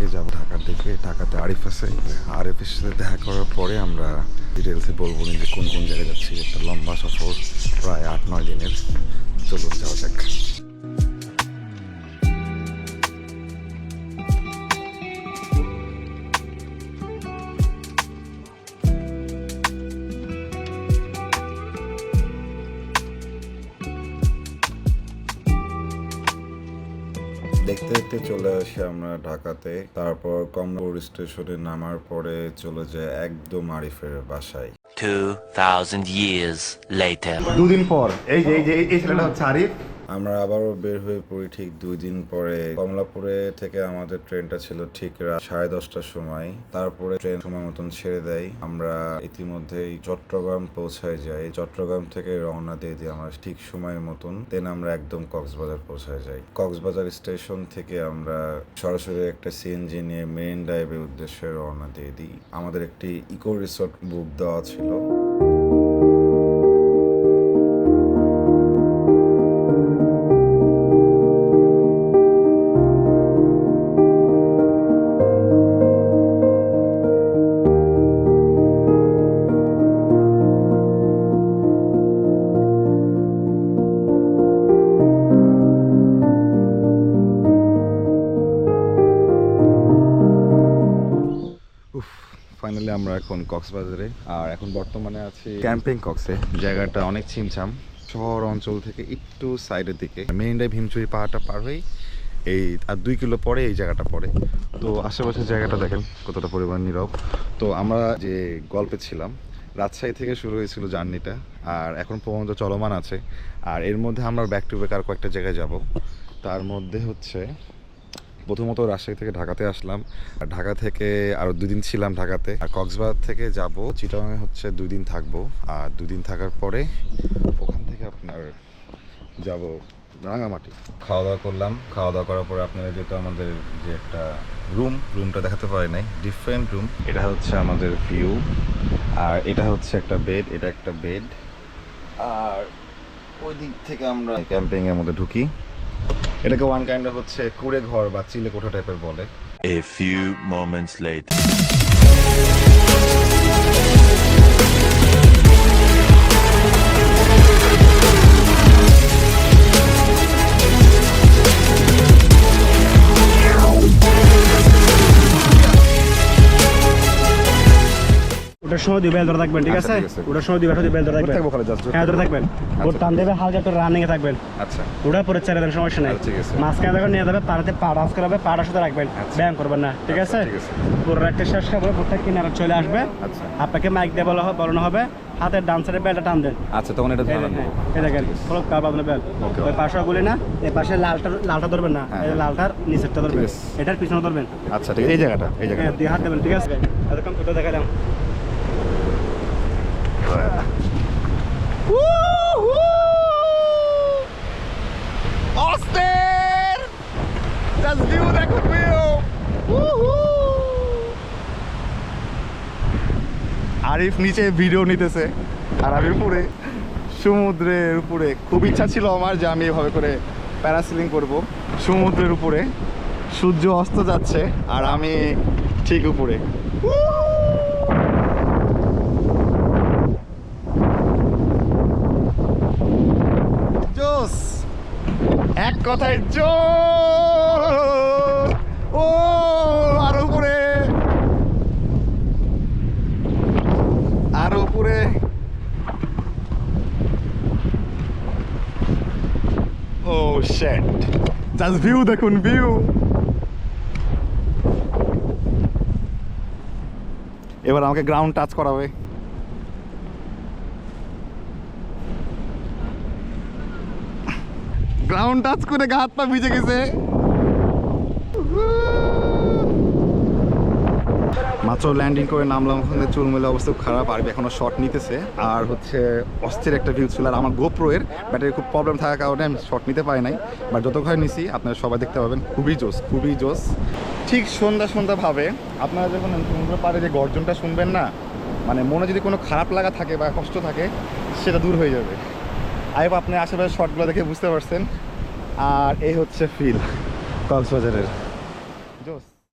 থেকে যাব ঢাকার দিকে। ঢাকাতে আরিফ আছে, আরিফের সাথে দেখা করার পরে আমরা ডিটেলসে বলবো যে কোন কোন জায়গায় যাচ্ছি। একটা লম্বা সফর, প্রায় 8-9 দিনের। চলুন যাওয়া যাক। দেখতে দেখতে চলে আসি আমরা ঢাকাতে। তারপর কমলাপুর স্টেশনে নামার পরে চলে যায় একদম আরিফের বাসায়। 2000 years later. দুদিন পর এই ছেলেটা হচ্ছে আরিফ। আমরা আবারও বের হয়ে পড়ি ঠিক 2 দিন পরে। কমলাপুরে থেকে আমাদের ট্রেনটা ছিল ঠিক রাত 10:30টার সময়। তারপরে ট্রেন সময় মতন ছেড়ে দেয়। আমরা ইতিমধ্যেই চট্টগ্রাম পৌঁছায় যাই। চট্টগ্রাম থেকে রওনা দিয়ে দিই আমরা ঠিক সময়ের মতন। দেন আমরা একদম কক্সবাজার পৌঁছায় যাই। কক্সবাজার স্টেশন থেকে আমরা সরাসরি একটা সিএনজি নিয়ে মেরিন ড্রাইভের উদ্দেশ্যে রওনা দিয়ে দিই। আমাদের একটি ইকো রিসোর্ট বুক দেওয়া ছিল। ফাইনালি আমরা এখন কক্সবাজারে, আর এখন বর্তমানে আছি ক্যাম্পিং কক্সে। জায়গাটা অনেক ছিমছাম, শহর অঞ্চল থেকে একটু সাইডের দিকে। মেরিন ড্রাইভ হিমচুরি পাহাড়টা পার হয়েই এই আর 2 কিলো পরে এই জায়গাটা পড়ে। তো আশেপাশের জায়গাটা দেখেন কতটা পরিমাণ নীরব। তো আমরা যে গল্পে ছিলাম, রাজশাহী থেকে শুরু হয়েছিল জার্নিটা, আর এখন পর্যন্ত চলমান আছে। আর এর মধ্যে আমরা ব্যাক টু ব্যাক আর কয়েকটা জায়গায় যাব। তার মধ্যে হচ্ছে প্রথমত রাজশাহী থেকে ঢাকাতে আসলাম, আর ঢাকা থেকে আরও 2 দিন ছিলাম ঢাকাতে। আর কক্সবাজার থেকে যাব চিটাগাংয়ে, হচ্ছে 2 দিন থাকবো। আর 2 দিন থাকার পরে ওখান থেকে আপনার যাব রাঙামাটি। খাওয়া দাওয়া করলাম। খাওয়া দাওয়া করার পরে আপনারা যেহেতু আমাদের যে একটা রুমটা দেখাতে পারি নাই, ডিফারেন্ট রুম। এটা হচ্ছে আমাদের ভিউ, আর এটা হচ্ছে একটা বেড, এটা একটা বেড। আর ওই দিক থেকে আমরা ক্যাম্পিংয়ের মধ্যে ঢুকি। এটাকে ওয়ান কাইন্ড হচ্ছে কুড়ে ঘর বা চিলে কোঠা টাইপের বলে। A few moments later. ওটার সময় দুই বেল ধরে থাকবেন, ঠিক আছে? ওটার সময় দুই বেল ধরে থাকবেন। হ্যাঁ, ধরে থাকবেন। ওর টান দেবে, হালকা একটু রানিং এ থাকবেন। আচ্ছা, ওটার পরে ছেড়ে দেন, সমস্যা নাই। ঠিক আছে। মাঝখানে যখন নিয়ে যাবে পাড়াতে পাড়া আস করাবে, পাড়া সাথে রাখবেন, ব্যায়াম করবেন না, ঠিক আছে? পুরো একটা শেষ করে পুরোটা কিনারে চলে আসবে। আচ্ছা, আপনাকে মাইক দিয়ে বলানো হবে হাতের ডান সাইডে বেলটা টান দেন। আচ্ছা, তখন এটা ধরে নেব। এই দেখেন ফলক কার বাঁধানো বেল। ওই পাশে গুলি না, এই পাশে লালটা ধরবেন না, এই লালটার নিচেরটা ধরবেন, এটার পিছনে ধরবেন। আচ্ছা, ঠিক আছে। এই জায়গাটা দুই হাত দেবেন, ঠিক আছে? এরকম করে দেখালাম। অস্টের জাস্ট ভিউ দেখুন, ভিউ। আরিফ নিচে ভিডিও নিতেছে, আর আমি উপরে সমুদ্রের উপরে। খুব ইচ্ছা ছিল আমার যে আমি এভাবে করে প্যারাসিলিং করব সমুদ্রের উপরে। সূর্য অস্ত যাচ্ছে আর আমি ঠিক উপরে। জোস, এক কথায় জোস। ও আরো উপরে, আরো উপরে। ও শিট, জাস্ট ভিউ দেখুন, ভিউ। এবার আমাকে গ্রাউন্ড টাচ করাবে। গ্রাউন্ড টাচ করে গা হাত পা ভিজে গেছে। মাত্র ল্যান্ডিং করে নামলাম, ওখানে চুলমেলে অবস্থা খুব খারাপ। আর এখনো শট নিতেছে, আর হচ্ছে অস্থির একটা ভিউ ছিল। আর আমার গোপ্রো এর ব্যাটারি খুব প্রবলেম থাকার কারণে আমি শট নিতে পারি নাই, বাট যতক্ষণ নিছি আপনারা সবাই দেখতে পাবেন। খুবই জোস, খুবই জোস। ঠিক সন্ধ্যা ভাবে আপনারা যখন সমুদ্র পাড়ে যে গর্জনটা শুনবেন না, মানে মনে যদি কোনো খারাপ লাগা থাকে বা কষ্ট থাকে, সেটা দূর হয়ে যাবে। আই আপনি আশেপাশে শটগুলো দেখে বুঝতে পারছেন। আর এই হচ্ছে ফিল কক্সবাজারের। জোস।